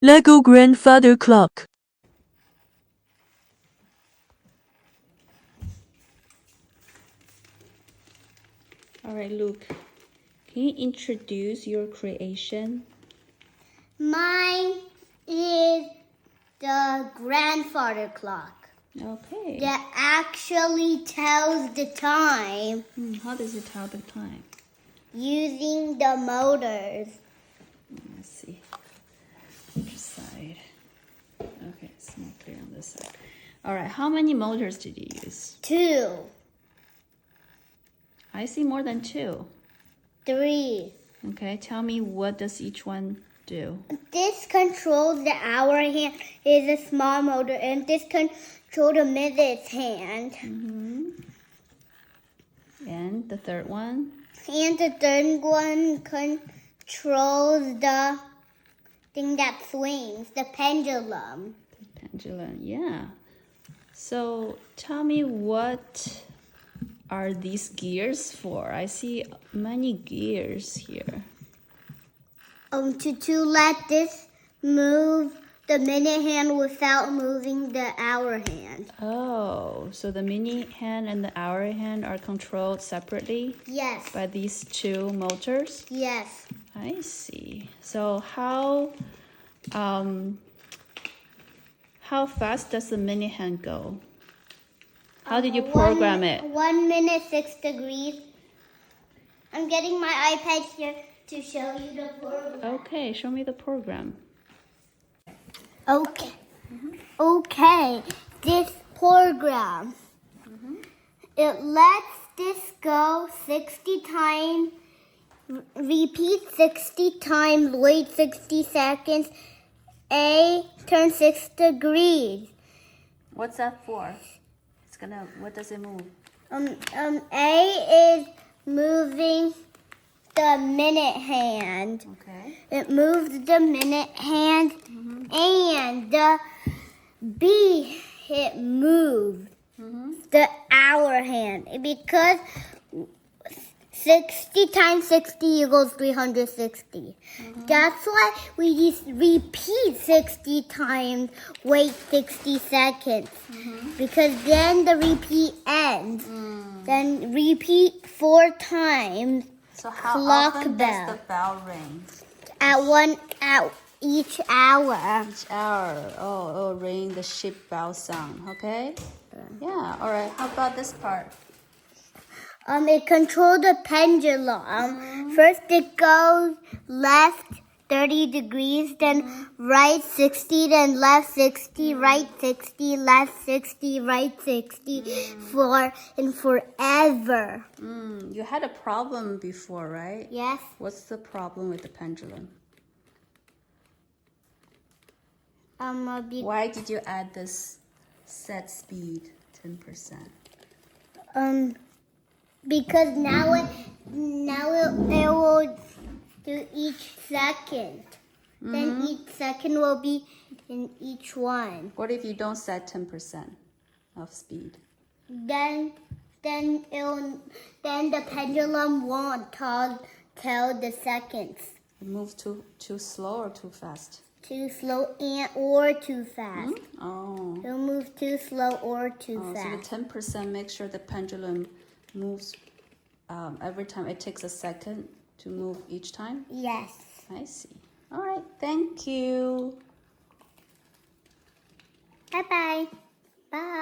Lego grandfather clock. All right, Luke, can you introduce your creation? Mine is the grandfather clock Okay. that actually tells the time How does it tell the time? using the motors. Let's see. Which side? Okay, it's not clear on this side. All right, how many motors did you use? 2, I see more than 2. 3. Okay, tell me what does each one do? This controls the hour hand is a small motor, and this controls the minutes hand. And the third one? And the third one controls the thing that swings, the pendulum. The pendulum, yeah. So tell me, what are these gears for? I see many gears here. To let this move the minute hand without moving the hour hand. Oh, so the minute hand and the hour hand are controlled separately Yes. by these 2 motors? Yes. I see. So how fast does the minute hand go? How did you program it? 1 minute 6 degrees. I'm getting my iPad here to show you the program. Okay, show me the program. Okay. Okay. This program. It lets this go 60 times. Repeat 60 times. Wait 60 seconds. A turn 6 degrees. What's that for? What does it move? A is moving the minute hand. Okay. It moves the minute hand, and the B, it moves the hour hand, because 60 times 60 equals 360. That's why we just repeat 60 times, wait 60 seconds. Because then the repeat ends. Then repeat 4 times So how Clock often bell. does the bell ring? at each hour. Each hour. Oh, it'll ring the ship bell sound. Okay. Yeah. All right. How about this part? It controls the pendulum. First it goes left 30 degrees, then right 60, then left 60, right 60, left 60, right 60, forever. You had a problem before, right? Yes. What's the problem with the pendulum? Why did you add this set speed 10%? Because now it will do each second. Then each second will be in each one. What if you don't set 10% of speed? Then the pendulum won't tell the seconds. It moves too slow or too fast? Too slow or too fast. Oh. It'll move too slow or too So fast. the 10% makes sure the pendulum moves every time. It takes a second to move each time? Yes. I see. All right. Thank you. Bye-bye. Bye.